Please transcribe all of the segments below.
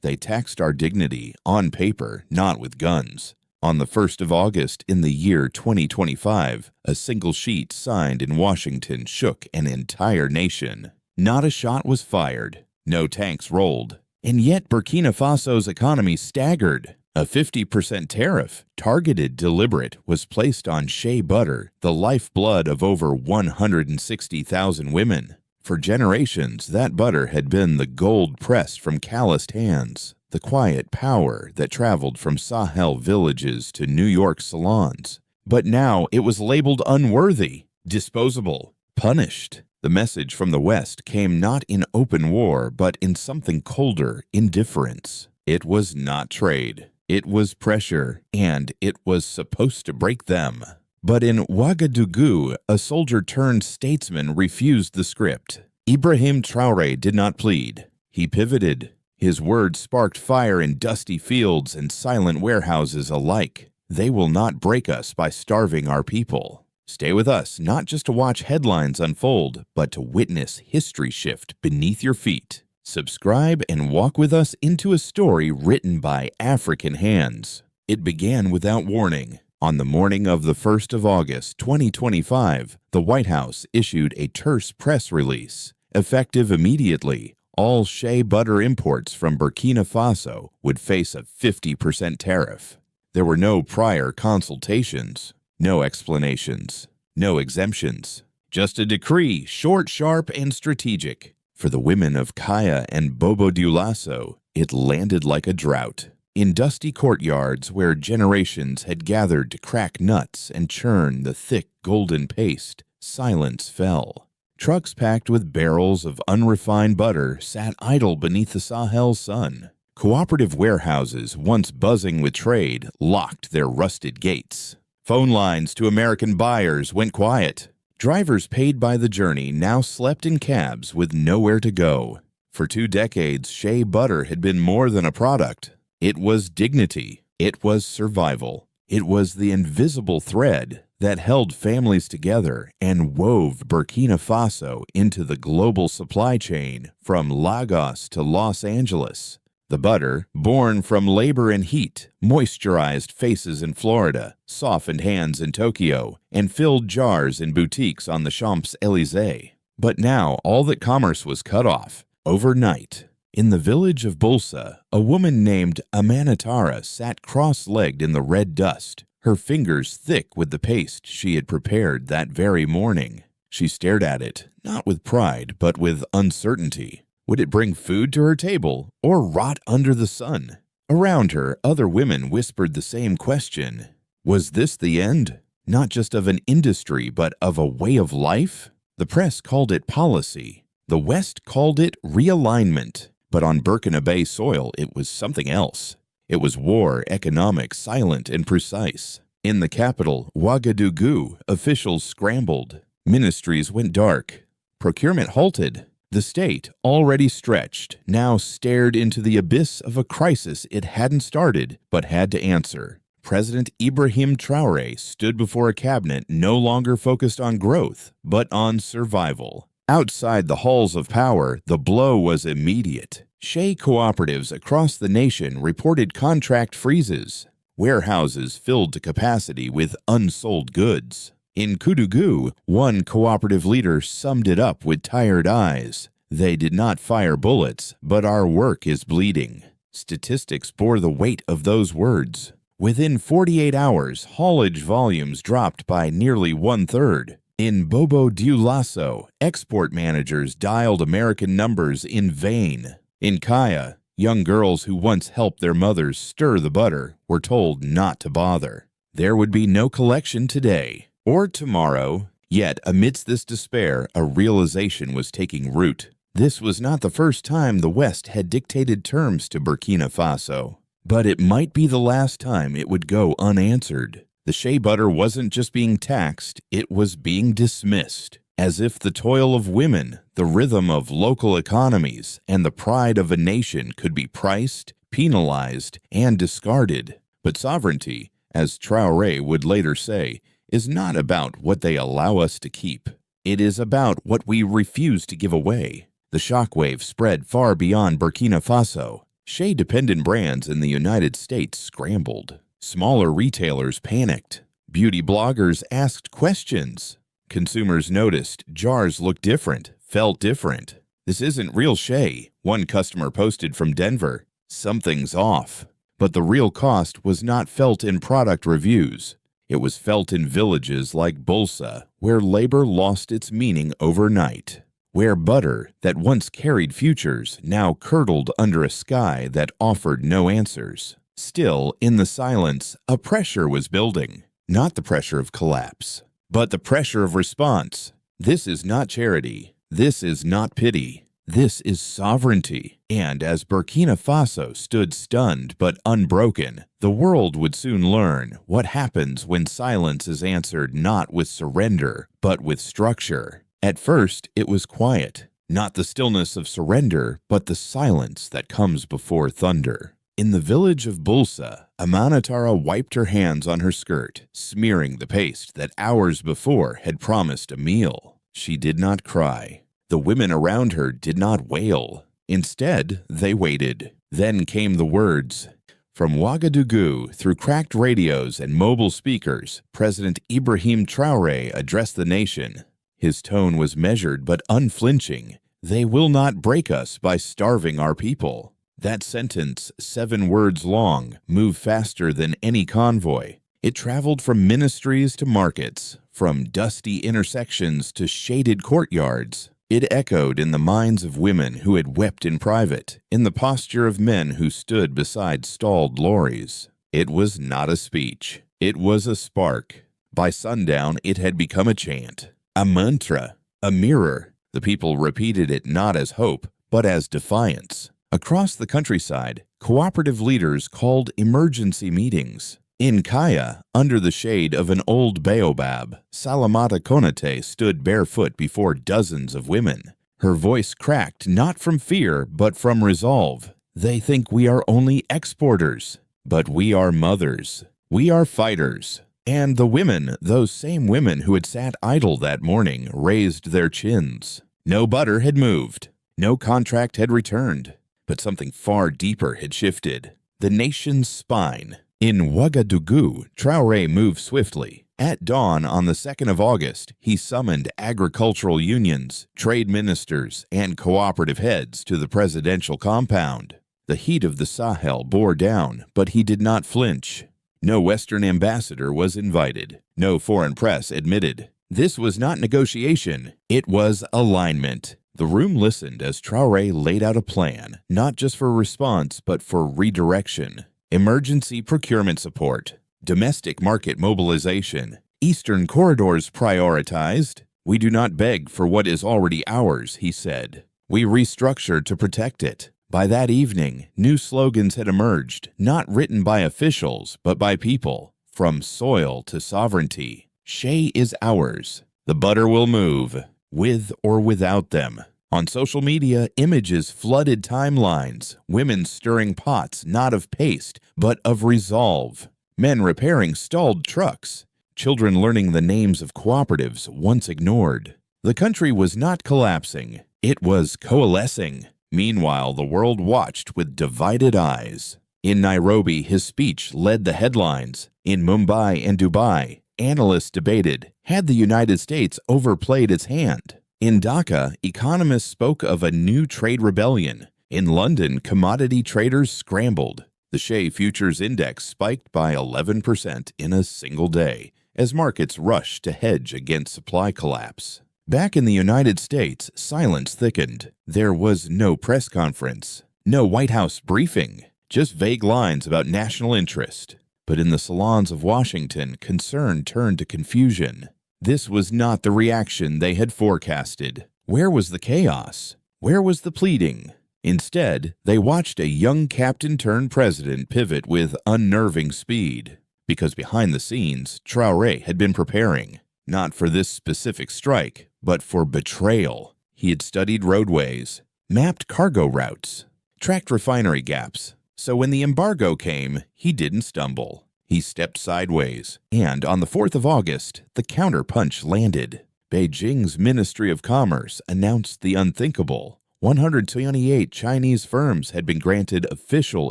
They taxed our dignity on paper, not with guns. On the 1st of August in the year 2025, a single sheet signed in Washington shook an entire nation. Not a shot was fired, no tanks rolled, and yet Burkina Faso's economy staggered. A 50% tariff, targeted deliberate, was placed on shea butter, the lifeblood of over 160,000 women. For generations, that butter had been the gold pressed from calloused hands, the quiet power that traveled from Sahel villages to New York salons. But now it was labeled unworthy, disposable, punished. The message from the West came not in open war, but in something colder, indifference. It was not trade. It was pressure, and it was supposed to break them. But in Ouagadougou, a soldier-turned-statesman refused the script. Ibrahim Traore did not plead. He pivoted. His words sparked fire in dusty fields and silent warehouses alike. They will not break us by starving our people. Stay with us, not just to watch headlines unfold, but to witness history shift beneath your feet. Subscribe and walk with us into a story written by African hands. It began without warning. On the morning of the 1st of August, 2025, the White House issued a terse press release. Effective immediately, all shea butter imports from Burkina Faso would face a 50% tariff. There were no prior consultations, no explanations, no exemptions. Just a decree, short, sharp, and strategic. For the women of Kaya and Bobo Dioulasso, it landed like a drought. In dusty courtyards where generations had gathered to crack nuts and churn the thick golden paste, silence fell. Trucks packed with barrels of unrefined butter sat idle beneath the Sahel sun. Cooperative warehouses, once buzzing with trade, locked their rusted gates. Phone lines to American buyers went quiet. Drivers paid by the journey now slept in cabs with nowhere to go. For 2 decades, shea butter had been more than a product. It was dignity. It was survival. It was the invisible thread that held families together and wove Burkina Faso into the global supply chain from Lagos to Los Angeles. The butter, born from labor and heat, moisturized faces in Florida, softened hands in Tokyo, and filled jars in boutiques on the Champs-Élysées. But now all that commerce was cut off, overnight. In the village of Bulsa, a woman named Amanatara sat cross-legged in the red dust, her fingers thick with the paste she had prepared that very morning. She stared at it, not with pride, but with uncertainty. Would it bring food to her table or rot under the sun? Around her, other women whispered the same question. Was this the end? Not just of an industry, but of a way of life? The press called it policy. The West called it realignment. But on Burkina Bay soil, it was something else. It was war, economic, silent, and precise. In the capital, Ouagadougou, officials scrambled. Ministries went dark. Procurement halted. The state, already stretched, now stared into the abyss of a crisis it hadn't started, but had to answer. President Ibrahim Traore stood before a cabinet no longer focused on growth, but on survival. Outside the halls of power, the blow was immediate. Shea cooperatives across the nation reported contract freezes. Warehouses filled to capacity with unsold goods. In Koudougou, one cooperative leader summed it up with tired eyes. They did not fire bullets, but our work is bleeding. Statistics bore the weight of those words. Within 48 hours, haulage volumes dropped by nearly 1/3. In Bobo Dioulasso, export managers dialed American numbers in vain. In Kaya, young girls who once helped their mothers stir the butter were told not to bother. There would be no collection today. Or tomorrow. Yet, amidst this despair, a realization was taking root. This was not the first time the West had dictated terms to Burkina Faso. But it might be the last time it would go unanswered. The shea butter wasn't just being taxed, it was being dismissed. As if the toil of women, the rhythm of local economies, and the pride of a nation could be priced, penalized, and discarded. But sovereignty, as Traore would later say, is not about what they allow us to keep. It is about what we refuse to give away. The shockwave spread far beyond Burkina Faso. Shea-dependent brands in the United States scrambled. Smaller retailers panicked. Beauty bloggers asked questions. Consumers noticed jars looked different, felt different. "This isn't real shea," one customer posted from Denver. "Something's off." But the real cost was not felt in product reviews. It was felt in villages like Bulsa, where labor lost its meaning overnight, where butter that once carried futures now curdled under a sky that offered no answers. Still, in the silence, a pressure was building, not the pressure of collapse, but the pressure of response. This is not charity. This is not pity. This is sovereignty. And as Burkina Faso stood stunned but unbroken, the world would soon learn what happens when silence is answered not with surrender, but with structure. At first, it was quiet, not the stillness of surrender, but the silence that comes before thunder. In the village of Bulsa, Amanatara wiped her hands on her skirt, smearing the paste that hours before had promised a meal. She did not cry. The women around her did not wail. Instead, they waited. Then came the words. From Ouagadougou, through cracked radios and mobile speakers, President Ibrahim Traore addressed the nation. His tone was measured but unflinching. "They will not break us by starving our people." That sentence, 7 words long, moved faster than any convoy. It traveled from ministries to markets, from dusty intersections to shaded courtyards. It echoed in the minds of women who had wept in private, in the posture of men who stood beside stalled lorries. It was not a speech. It was a spark. By sundown, it had become a chant, a mantra, a mirror. The people repeated it not as hope, but as defiance. Across the countryside, cooperative leaders called emergency meetings. In Kaya, under the shade of an old baobab, Salamata Konate stood barefoot before dozens of women. Her voice cracked not from fear, but from resolve. "They think we are only exporters, but we are mothers. We are fighters." And the women, those same women who had sat idle that morning, raised their chins. No butter had moved. No contract had returned. But something far deeper had shifted. The nation's spine. In Ouagadougou, Traore moved swiftly. At dawn on the 2nd of August, he summoned agricultural unions, trade ministers, and cooperative heads to the presidential compound. The heat of the Sahel bore down, but he did not flinch. No Western ambassador was invited. No foreign press admitted. This was not negotiation. It was alignment. The room listened as Traore laid out a plan, not just for response, but for redirection. Emergency procurement support, domestic market mobilization, Eastern corridors prioritized. "We do not beg for what is already ours," he said. "We restructure to protect it." By that evening, new slogans had emerged, not written by officials, but by people. From soil to sovereignty. Shea is ours. The butter will move, with or without them. On social media, images flooded timelines, women stirring pots not of paste, but of resolve, men repairing stalled trucks, children learning the names of cooperatives once ignored. The country was not collapsing, it was coalescing. Meanwhile, the world watched with divided eyes. In Nairobi, his speech led the headlines. In Mumbai and Dubai, analysts debated, had the United States overplayed its hand? In Dhaka, economists spoke of a new trade rebellion. In London, commodity traders scrambled. The shea futures index spiked by 11% in a single day as markets rushed to hedge against supply collapse. Back in the United States, silence thickened. There was no press conference, no White House briefing, just vague lines about national interest. But in the salons of Washington, concern turned to confusion. This was not the reaction they had forecasted. Where was the chaos? Where was the pleading? Instead, they watched a young captain-turned-president pivot with unnerving speed. Because behind the scenes, Traore had been preparing, not for this specific strike, but for betrayal. He had studied roadways, mapped cargo routes, tracked refinery gaps. So when the embargo came, he didn't stumble. He stepped sideways, and on the 4th of August, the counterpunch landed. Beijing's Ministry of Commerce announced the unthinkable. 128 Chinese firms had been granted official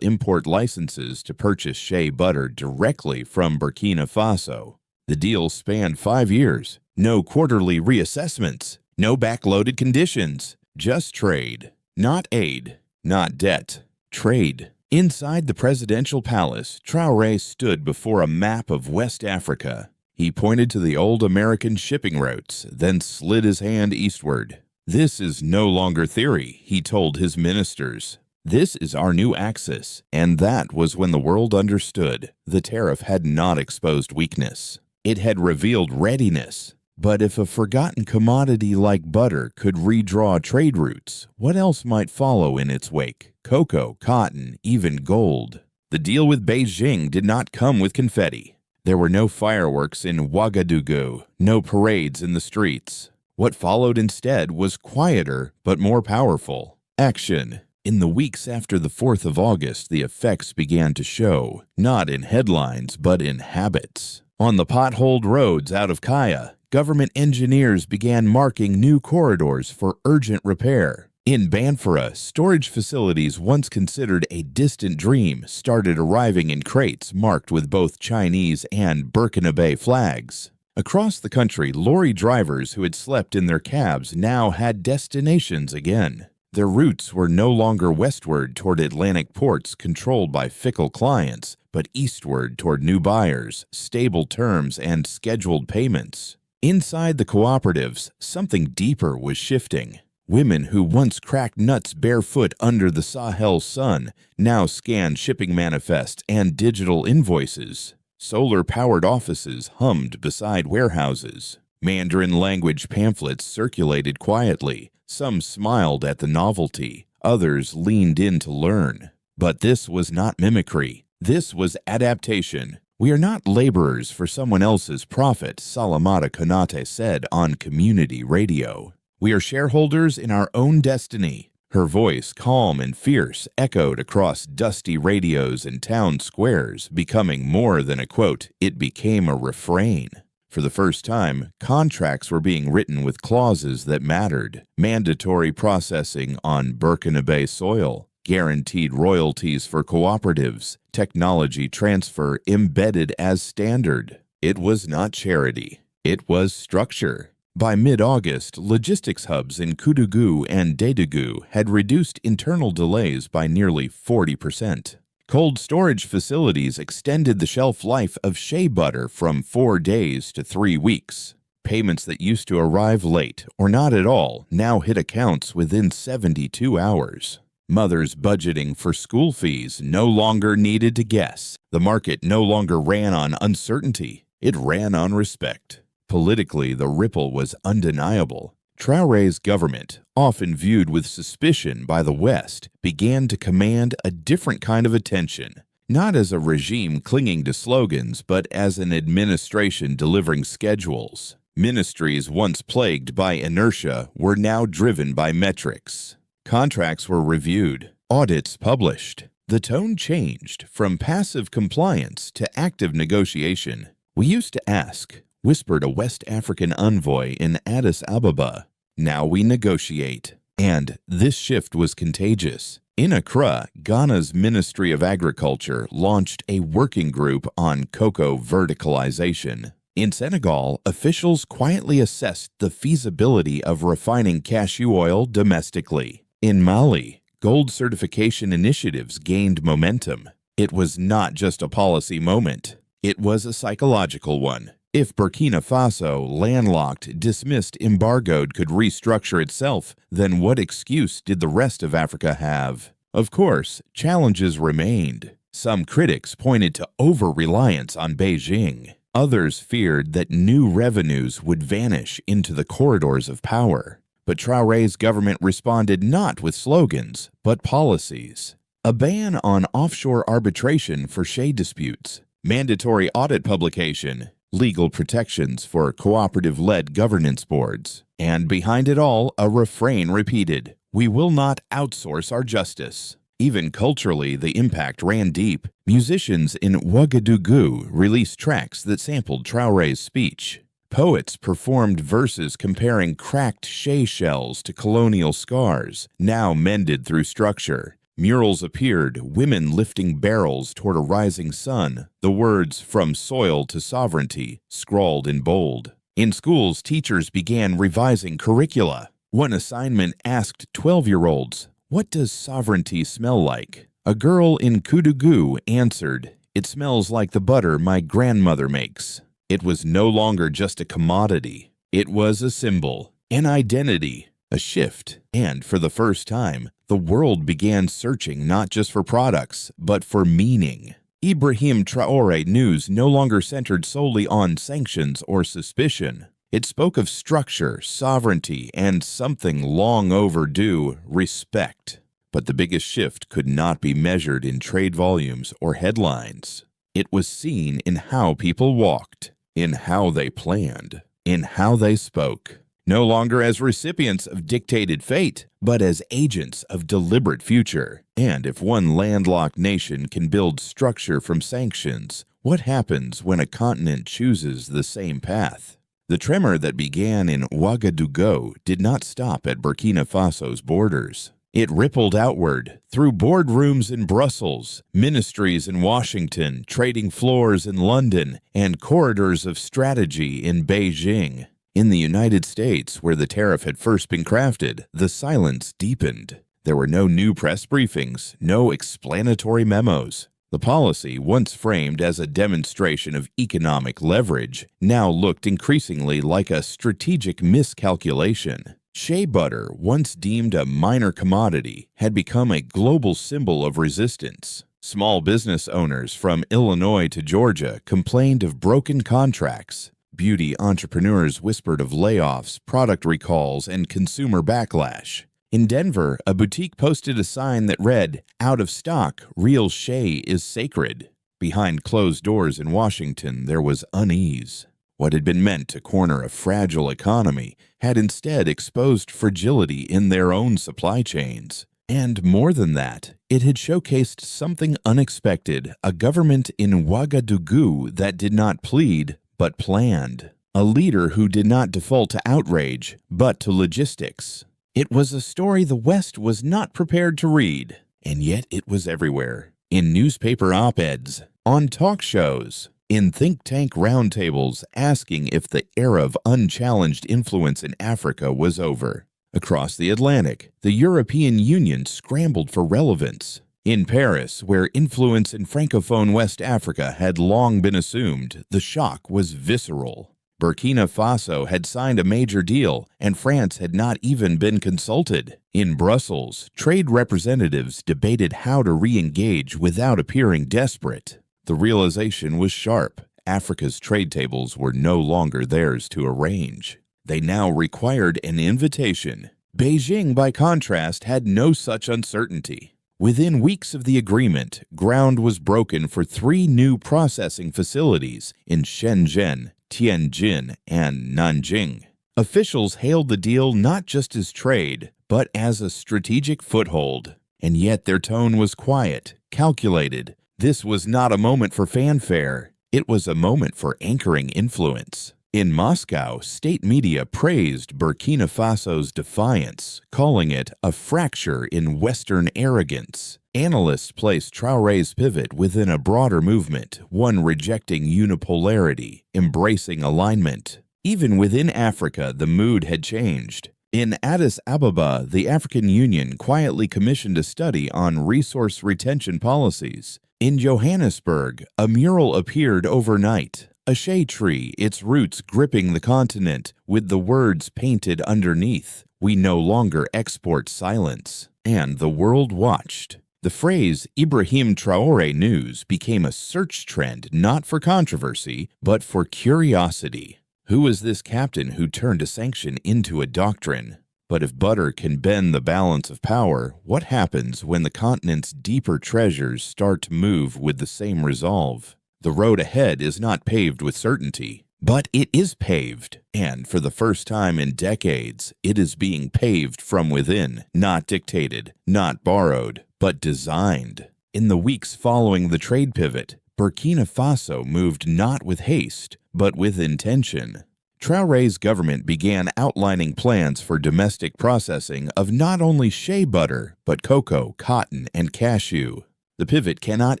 import licenses to purchase shea butter directly from Burkina Faso. The deal spanned 5 years. No quarterly reassessments, no backloaded conditions, just trade. Not aid, not debt. Trade. Inside the presidential palace, Traore stood before a map of West Africa. He pointed to the old American shipping routes, then slid his hand eastward. "This is no longer theory," he told his ministers. "This is our new axis," and that was when the world understood the tariff had not exposed weakness. It had revealed readiness. But if a forgotten commodity like butter could redraw trade routes, what else might follow in its wake? Cocoa, cotton, even gold. The deal with Beijing did not come with confetti. There were no fireworks in Ouagadougou, no parades in the streets. What followed instead was quieter but more powerful. Action. In the weeks after the 4th of August, the effects began to show, not in headlines but in habits. On the potholed roads out of Kaya, government engineers began marking new corridors for urgent repair. In Banfora, storage facilities once considered a distant dream started arriving in crates marked with both Chinese and Burkina flags. Across the country, lorry drivers who had slept in their cabs now had destinations again. Their routes were no longer westward toward Atlantic ports controlled by fickle clients, but eastward toward new buyers, stable terms, and scheduled payments. Inside the cooperatives, something deeper was shifting. Women who once cracked nuts barefoot under the Sahel sun now scanned shipping manifests and digital invoices. Solar-powered offices hummed beside warehouses. Mandarin language pamphlets circulated quietly. Some smiled at the novelty. Others leaned in to learn. But this was not mimicry. This was adaptation. "We are not laborers for someone else's profit," Salamata Konate said on community radio. "We are shareholders in our own destiny." Her voice, calm and fierce, echoed across dusty radios and town squares, becoming more than a quote. It became a refrain. For the first time, contracts were being written with clauses that mattered. Mandatory processing on Burkina soil, guaranteed royalties for cooperatives, technology transfer embedded as standard. It was not charity. It was structure. By mid-August, logistics hubs in Koudougou and Dédougou had reduced internal delays by nearly 40%. Cold storage facilities extended the shelf life of shea butter from 4 days to 3 weeks. Payments that used to arrive late or not at all now hit accounts within 72 hours. Mothers budgeting for school fees no longer needed to guess. The market no longer ran on uncertainty. It ran on respect. Politically, the ripple was undeniable. Traore's government, often viewed with suspicion by the West, began to command a different kind of attention, not as a regime clinging to slogans, but as an administration delivering schedules. Ministries once plagued by inertia were now driven by metrics. Contracts were reviewed, audits published. The tone changed from passive compliance to active negotiation. "We used to ask," whispered a West African envoy in Addis Ababa. "Now we negotiate." And this shift was contagious. In Accra, Ghana's Ministry of Agriculture launched a working group on cocoa verticalization. In Senegal, officials quietly assessed the feasibility of refining cashew oil domestically. In Mali, gold certification initiatives gained momentum. It was not just a policy moment. It was a psychological one. If Burkina Faso, landlocked, dismissed, embargoed, could restructure itself, then what excuse did the rest of Africa have? Of course, challenges remained. Some critics pointed to over-reliance on Beijing. Others feared that new revenues would vanish into the corridors of power. But Traore's government responded not with slogans, but policies. A ban on offshore arbitration for shea disputes, mandatory audit publication, legal protections for cooperative-led governance boards, and behind it all, a refrain repeated, "We will not outsource our justice." Even culturally, the impact ran deep. Musicians in Ouagadougou released tracks that sampled Traore's speech. Poets performed verses comparing cracked shea shells to colonial scars, now mended through structure. Murals appeared, women lifting barrels toward a rising sun, the words "from soil to sovereignty" scrawled in bold. In schools, teachers began revising curricula. One assignment asked 12-year-olds, "What does sovereignty smell like?" A girl in Kudugu answered, "It smells like the butter my grandmother makes." It was no longer just a commodity. It was a symbol, an identity, a shift, and for the first time, the world began searching not just for products, but for meaning. Ibrahim Traore news no longer centered solely on sanctions or suspicion. It spoke of structure, sovereignty, and something long overdue, respect. But the biggest shift could not be measured in trade volumes or headlines. It was seen in how people walked, in how they planned, in how they spoke. No longer as recipients of dictated fate, but as agents of deliberate future. And if one landlocked nation can build structure from sanctions, what happens when a continent chooses the same path? The tremor that began in Ouagadougou did not stop at Burkina Faso's borders. It rippled outward, through boardrooms in Brussels, ministries in Washington, trading floors in London, and corridors of strategy in Beijing. In the United States, where the tariff had first been crafted, the silence deepened. There were no new press briefings, no explanatory memos. The policy, once framed as a demonstration of economic leverage, now looked increasingly like a strategic miscalculation. Shea butter, once deemed a minor commodity, had become a global symbol of resistance. Small business owners from Illinois to Georgia complained of broken contracts. Beauty entrepreneurs whispered of layoffs, product recalls, and consumer backlash. In Denver, a boutique posted a sign that read, "Out of stock, real shea is sacred." Behind closed doors in Washington, there was unease. What had been meant to corner a fragile economy had instead exposed fragility in their own supply chains. And more than that, it had showcased something unexpected, a government in Ouagadougou that did not plead, but planned. A leader who did not default to outrage, but to logistics. It was a story the West was not prepared to read, and yet it was everywhere. In newspaper op-eds, on talk shows, in think tank roundtables asking if the era of unchallenged influence in Africa was over. Across the Atlantic, the European Union scrambled for relevance. In Paris, where influence in Francophone West Africa had long been assumed, the shock was visceral. Burkina Faso had signed a major deal, and France had not even been consulted. In Brussels, trade representatives debated how to re-engage without appearing desperate. The realization was sharp. Africa's trade tables were no longer theirs to arrange. They now required an invitation. Beijing, by contrast, had no such uncertainty. Within weeks of the agreement, ground was broken for 3 new processing facilities in Shenzhen, Tianjin, and Nanjing. Officials hailed the deal not just as trade, but as a strategic foothold. And yet their tone was quiet, calculated. This was not a moment for fanfare. It was a moment for anchoring influence. In Moscow, state media praised Burkina Faso's defiance, calling it a fracture in Western arrogance. Analysts placed Traore's pivot within a broader movement, one rejecting unipolarity, embracing alignment. Even within Africa, the mood had changed. In Addis Ababa, the African Union quietly commissioned a study on resource retention policies. In Johannesburg, a mural appeared overnight. A shea tree, its roots gripping the continent, with the words painted underneath, "We no longer export silence." And the world watched. The phrase Ibrahim Traore news became a search trend not for controversy, but for curiosity. Who was this captain who turned a sanction into a doctrine? But if butter can bend the balance of power, what happens when the continent's deeper treasures start to move with the same resolve? The road ahead is not paved with certainty, but it is paved, and for the first time in decades, it is being paved from within, not dictated, not borrowed, but designed. In the weeks following the trade pivot, Burkina Faso moved not with haste, but with intention. Traore's government began outlining plans for domestic processing of not only shea butter, but cocoa, cotton, and cashew. The pivot cannot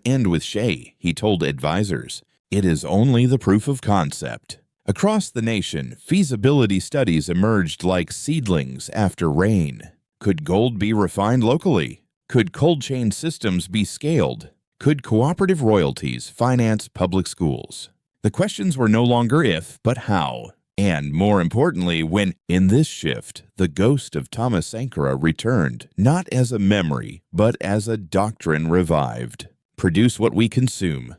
end with shea, he told advisors. It is only the proof of concept. Across the nation, feasibility studies emerged like seedlings after rain. Could gold be refined locally? Could cold chain systems be scaled? Could cooperative royalties finance public schools? The questions were no longer if, but how. And more importantly, when, in this shift, the ghost of Thomas Sankara returned, not as a memory, but as a doctrine revived. Produce what we consume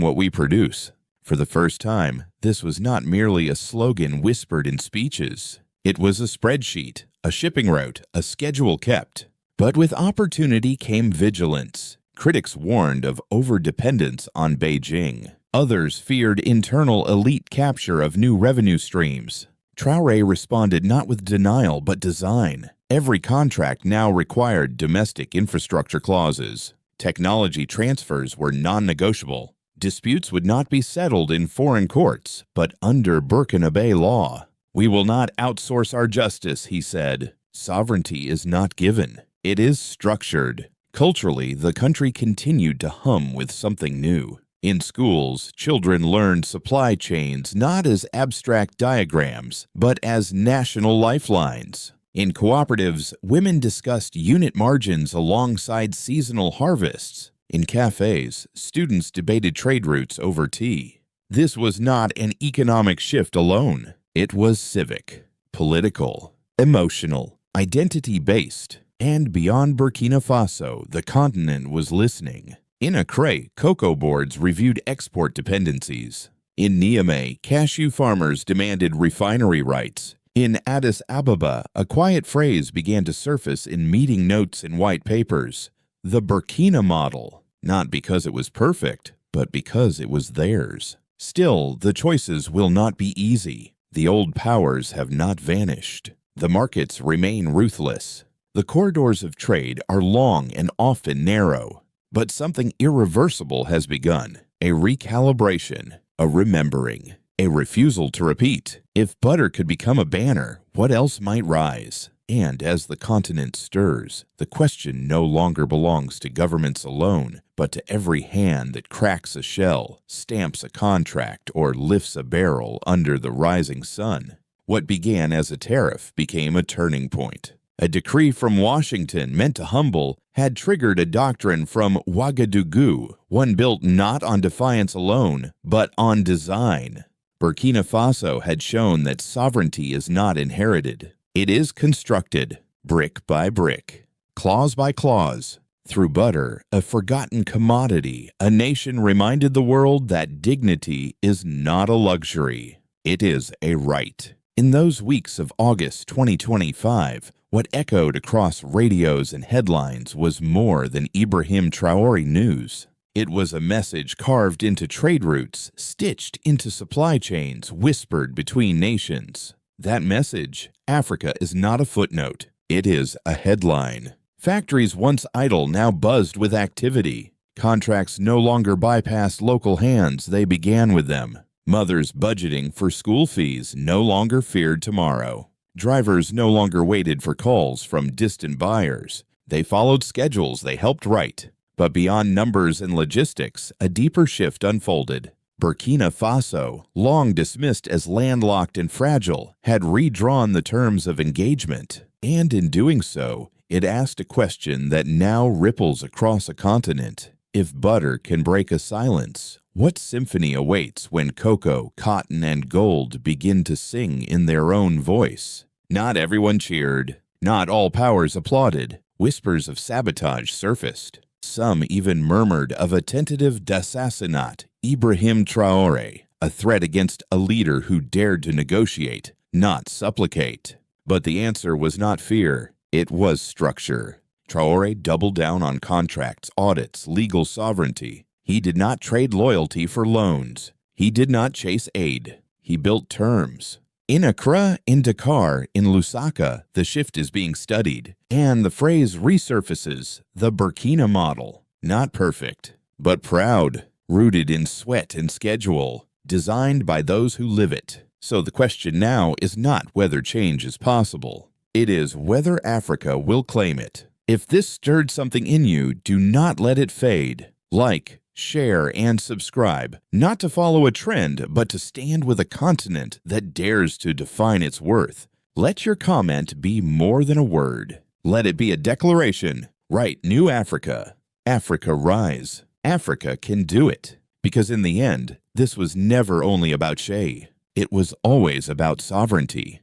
what we produce. For the first time, this was not merely a slogan whispered in speeches. It was a spreadsheet, a shipping route, a schedule kept. But with opportunity came vigilance. Critics warned of overdependence on Beijing. Others feared internal elite capture of new revenue streams. Traore responded not with denial but design. Every contract now required domestic infrastructure clauses. Technology transfers were non-negotiable. Disputes would not be settled in foreign courts, but under Burkina Faso law. We will not outsource our justice, he said. Sovereignty is not given. It is structured. Culturally, the country continued to hum with something new. In schools, children learned supply chains not as abstract diagrams, but as national lifelines. In cooperatives, women discussed unit margins alongside seasonal harvests. In cafes, students debated trade routes over tea. This was not an economic shift alone. It was civic, political, emotional, identity-based. And beyond Burkina Faso, the continent was listening. In Accra, cocoa boards reviewed export dependencies. In Niamey, cashew farmers demanded refinery rights. In Addis Ababa, a quiet phrase began to surface in meeting notes in white papers. The Burkina model, not because it was perfect, but because it was theirs. Still, the choices will not be easy. The old powers have not vanished. The markets remain ruthless. The corridors of trade are long and often narrow. But something irreversible has begun, a recalibration, a remembering, a refusal to repeat. If butter could become a banner, what else might rise? And as the continent stirs, the question no longer belongs to governments alone, but to every hand that cracks a shell, stamps a contract, or lifts a barrel under the rising sun. What began as a tariff became a turning point. A decree from Washington meant to humble had triggered a doctrine from Ouagadougou, one built not on defiance alone, but on design. Burkina Faso had shown that sovereignty is not inherited. It is constructed, brick by brick, clause by clause. Through butter, a forgotten commodity, a nation reminded the world that dignity is not a luxury. It is a right. In those weeks of August 2025, what echoed across radios and headlines was more than Ibrahim Traore news. It was a message carved into trade routes, stitched into supply chains, whispered between nations. That message, Africa is not a footnote. It is a headline. Factories once idle now buzzed with activity. Contracts no longer bypassed local hands, they began with them. Mothers budgeting for school fees no longer feared tomorrow. Drivers no longer waited for calls from distant buyers. They followed schedules they helped write. But beyond numbers and logistics, a deeper shift unfolded. Burkina Faso, long dismissed as landlocked and fragile, had redrawn the terms of engagement. And in doing so, it asked a question that now ripples across a continent. If butter can break a silence, what symphony awaits when cocoa, cotton, and gold begin to sing in their own voice? Not everyone cheered. Not all powers applauded. Whispers of sabotage surfaced. Some even murmured of a tentative assassinat, Ibrahim Traore, a threat against a leader who dared to negotiate, not supplicate. But the answer was not fear. It was structure. Traore doubled down on contracts, audits, legal sovereignty. He did not trade loyalty for loans. He did not chase aid. He built terms. In Accra, in Dakar, in Lusaka, the shift is being studied, and the phrase resurfaces, the Burkina model. Not perfect, but proud, rooted in sweat and schedule, designed by those who live it, So the question now is not whether change is possible. It is whether Africa will claim it. If this stirred something in you, do not let it fade. Like, share, and subscribe, not to follow a trend, but to stand with a continent that dares to define its worth. Let your comment be more than a word. Let it be a declaration. Write New Africa. Africa rise. Africa can do it. Because in the end, this was never only about shea. It was always about sovereignty.